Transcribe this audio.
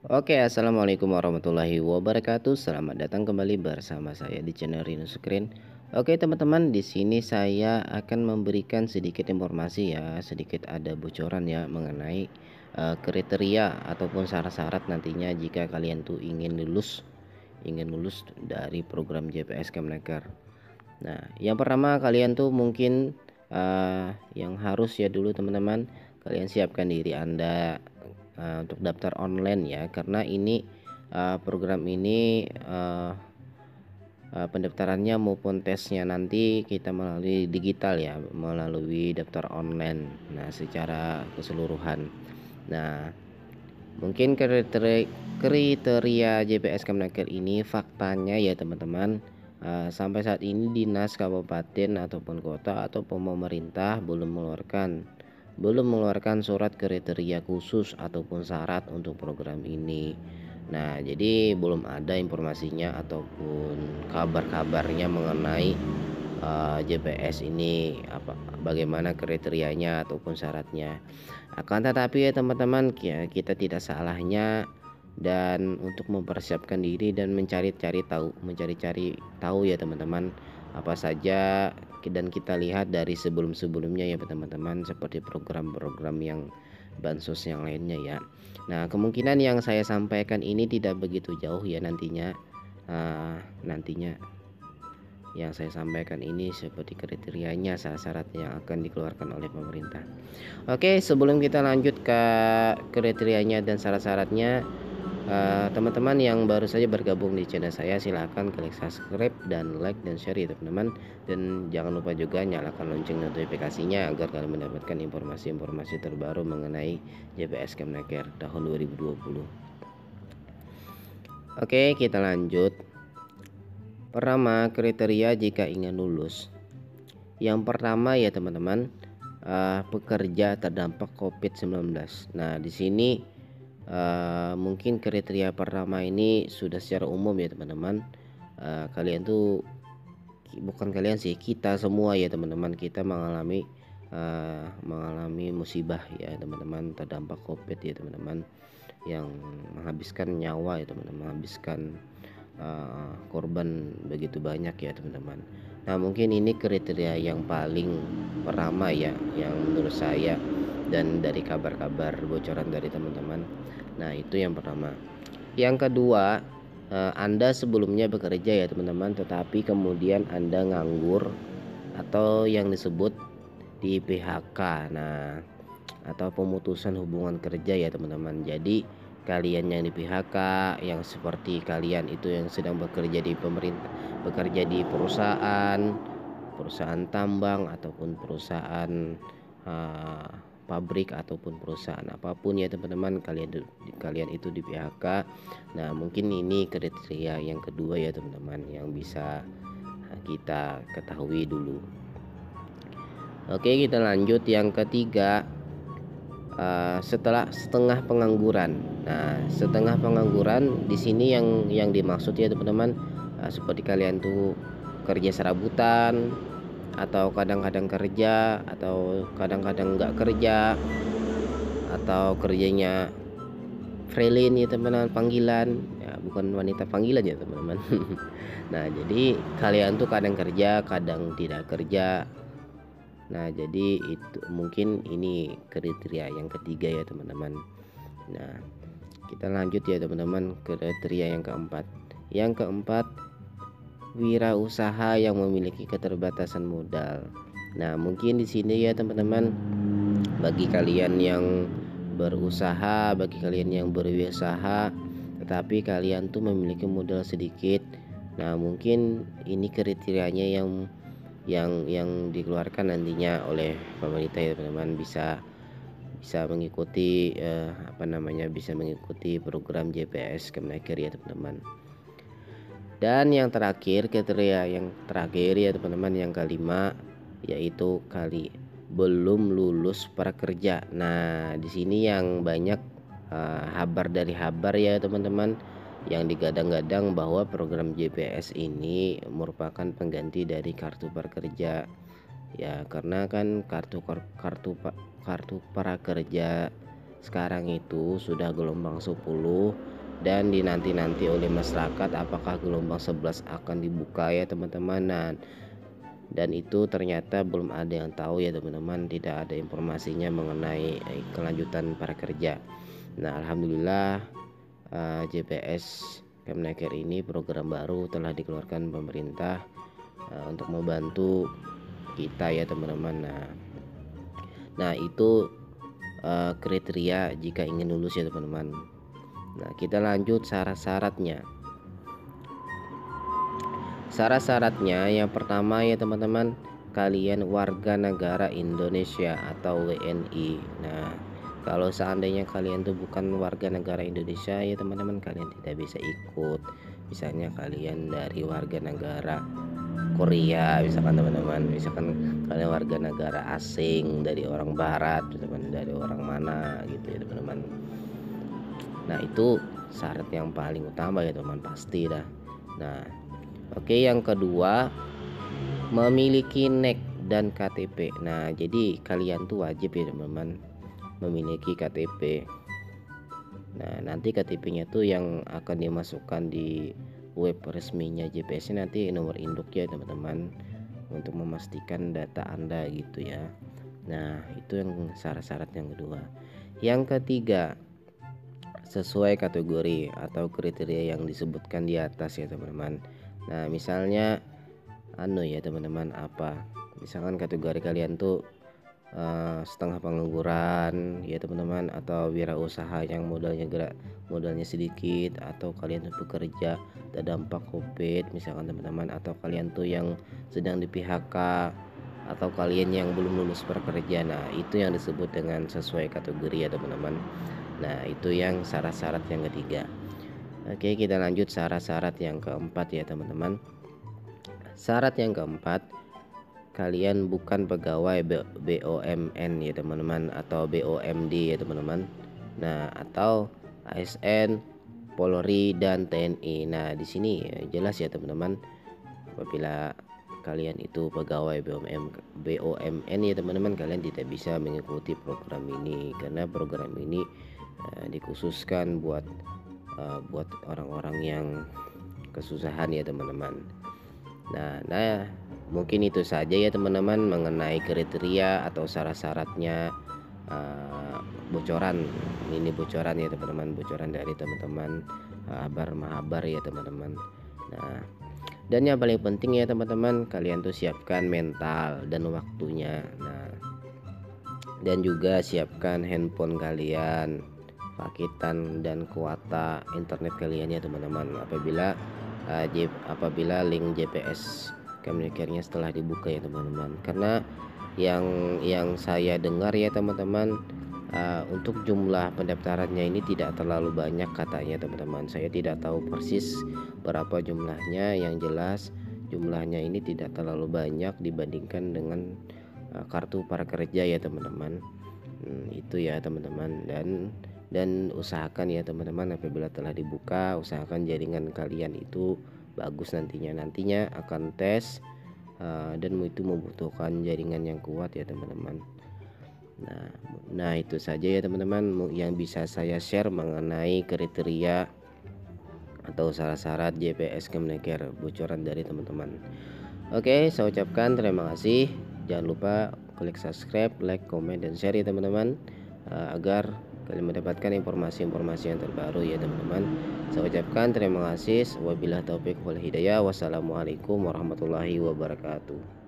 Oke, assalamualaikum warahmatullahi wabarakatuh. Selamat datang kembali bersama saya di channel Rino Screen. Oke, teman-teman, di sini saya akan memberikan sedikit informasi ya, sedikit ada bocoran ya mengenai kriteria ataupun syarat-syarat nantinya jika kalian tuh ingin lulus dari program JPS Kemenaker. Nah, yang pertama kalian tuh mungkin yang harus ya dulu teman-teman, kalian siapkan diri Anda untuk daftar online ya, karena ini program ini pendaftarannya maupun tesnya nanti kita melalui digital ya, melalui daftar online. Nah, secara keseluruhan. Nah, mungkin kriteria JPS Kemenaker ini faktanya ya teman-teman, sampai saat ini dinas kabupaten ataupun kota ataupun pemerintah belum mengeluarkan surat kriteria khusus ataupun syarat untuk program ini. Nah, jadi belum ada informasinya ataupun kabar-kabarnya mengenai JPS ini bagaimana kriterianya ataupun syaratnya. Akan tetapi ya teman-teman, kita tidak salahnya dan untuk mempersiapkan diri dan mencari-cari tahu ya teman-teman, apa saja, dan kita lihat dari sebelum-sebelumnya ya teman-teman, seperti program-program yang bansos yang lainnya ya. Nah, kemungkinan yang saya sampaikan ini tidak begitu jauh ya nantinya. Nantinya yang saya sampaikan ini seperti kriterianya, syarat-syarat yang akan dikeluarkan oleh pemerintah. Oke, sebelum kita lanjut ke kriterianya dan syarat-syaratnya, teman-teman yang baru saja bergabung di channel saya, silahkan klik subscribe dan like dan share ya teman-teman, dan jangan lupa juga nyalakan lonceng notifikasinya agar kalian mendapatkan informasi-informasi terbaru mengenai JPS Kemenaker tahun 2020. Oke, kita lanjut. Pertama, kriteria jika ingin lulus. Yang pertama ya teman-teman, pekerja terdampak COVID-19. Nah, di sini mungkin kriteria pertama ini sudah secara umum ya teman-teman. Kalian tuh, bukan kalian sih, kita semua ya teman-teman, kita mengalami musibah ya teman-teman, terdampak COVID ya teman-teman, yang menghabiskan nyawa ya teman-teman, menghabiskan korban begitu banyak ya teman-teman. Nah, mungkin ini kriteria yang paling pertama ya, yang menurut saya dan dari kabar-kabar bocoran dari teman-teman. Nah, itu yang pertama. Yang kedua, Anda sebelumnya bekerja ya teman-teman, tetapi kemudian Anda nganggur atau yang disebut di PHK. Nah, atau pemutusan hubungan kerja ya teman-teman. Jadi kalian yang di PHK, yang seperti kalian itu yang sedang bekerja di pemerintah, bekerja di perusahaan tambang ataupun perusahaan pabrik ataupun perusahaan apapun ya teman-teman, kalian itu di PHK. Nah, mungkin ini kriteria yang kedua ya teman-teman, yang bisa kita ketahui dulu. Oke, kita lanjut yang ketiga. Setelah setengah pengangguran. Nah, setengah pengangguran di sini yang dimaksud ya teman-teman, seperti kalian tuh kerja serabutan, atau kadang-kadang kerja, atau kadang-kadang nggak kerja, atau kerjanya freelance ya teman-teman, panggilan ya, bukan wanita panggilan ya teman-teman. Nah, jadi kalian tuh kadang kerja, kadang tidak kerja. Nah, jadi itu mungkin ini kriteria yang ketiga ya teman-teman. Nah, kita lanjut ya teman-teman, kriteria yang keempat. Yang keempat, wirausaha yang memiliki keterbatasan modal. Nah, mungkin di sini ya teman-teman, bagi kalian yang berusaha, bagi kalian yang berwirausaha tetapi kalian tuh memiliki modal sedikit. Nah, mungkin ini kriterianya yang dikeluarkan nantinya oleh pemerintah ya teman-teman, bisa mengikuti bisa mengikuti program JPS Kemenaker ya teman-teman. Dan yang terakhir, kriteria yang terakhir ya teman-teman, yang kelima, yaitu belum lulus prakerja. Nah, di sini yang banyak habar dari habar ya teman-teman, yang digadang-gadang bahwa program JPS ini merupakan pengganti dari kartu prakerja ya, karena kan kartu prakerja sekarang itu sudah gelombang 10 dan dinanti-nanti oleh masyarakat apakah gelombang 11 akan dibuka ya teman-teman. Nah, dan itu ternyata belum ada yang tahu ya teman-teman, tidak ada informasinya mengenai kelanjutan para kerja. Nah, alhamdulillah JPS Kemnaker ini program baru telah dikeluarkan pemerintah untuk membantu kita ya teman-teman. Nah itu kriteria jika ingin lulus ya teman-teman. Nah kita lanjut syarat-syaratnya. Syarat-syaratnya yang pertama ya teman-teman, kalian warga negara Indonesia atau WNI. Nah kalau seandainya kalian tuh bukan warga negara Indonesia ya teman-teman, kalian tidak bisa ikut. Misalnya kalian dari warga negara Korea misalkan teman-teman, misalkan kalian warga negara asing dari orang barat teman-teman, dari orang mana gitu ya teman-teman. Nah itu syarat yang paling utama ya teman, pasti dah. Nah oke, yang kedua memiliki NIK dan KTP. Nah jadi kalian tuh wajib ya teman-teman memiliki KTP. Nah nanti KTP-nya tuh yang akan dimasukkan di web resminya JPS nanti nomor induk ya teman-teman, untuk memastikan data Anda gitu ya. Nah itu yang syarat-syarat yang kedua. Yang ketiga, sesuai kategori atau kriteria yang disebutkan di atas ya teman-teman. Nah misalnya ya teman-teman, misalkan kategori kalian tuh setengah pengangguran ya teman-teman, atau wirausaha yang modalnya sedikit, atau kalian tuh bekerja terdampak COVID misalkan teman-teman, atau kalian tuh yang sedang di PHK, atau kalian yang belum lulus prakerja. Nah itu yang disebut dengan sesuai kategori ya teman-teman. Nah itu yang syarat-syarat yang ketiga. Oke, kita lanjut syarat-syarat yang keempat ya teman-teman. Syarat yang keempat, kalian bukan pegawai BUMN ya teman-teman, atau BUMD ya teman-teman. Nah atau ASN, Polri dan TNI. Nah di sini jelas ya teman-teman, apabila kalian itu pegawai BUMN ya teman-teman, kalian tidak bisa mengikuti program ini, karena program ini dikhususkan buat orang-orang yang kesusahan ya teman-teman. Nah mungkin itu saja ya teman-teman mengenai kriteria atau syarat-syaratnya. Bocoran ya teman-teman, bocoran dari teman-teman mahabar ya teman-teman. Nah dan yang paling penting ya teman-teman, kalian tuh siapkan mental dan waktunya. Nah dan juga siapkan handphone kalian, paketan dan kuota internet kalian ya teman-teman, apabila link JPS Kemnakernya setelah dibuka ya teman-teman. Karena yang saya dengar ya teman-teman, untuk jumlah pendaftarannya ini tidak terlalu banyak katanya teman-teman. Saya tidak tahu persis berapa jumlahnya, yang jelas jumlahnya ini tidak terlalu banyak dibandingkan dengan kartu prakerja ya teman-teman. Itu ya teman-teman. Dan usahakan ya teman-teman, apabila telah dibuka, usahakan jaringan kalian itu bagus nantinya akan tes, dan itu membutuhkan jaringan yang kuat ya teman-teman. Nah itu saja ya teman-teman yang bisa saya share mengenai kriteria atau syarat-syarat JPS Kemnaker, bocoran dari teman-teman. Oke, saya ucapkan terima kasih. Jangan lupa klik subscribe, like, komen, dan share ya teman-teman, agar kalian mendapatkan informasi-informasi yang terbaru ya teman-teman. Saya ucapkan terima kasih. Wabillahi taufiq wal hidayah. Wassalamualaikum warahmatullahi wabarakatuh.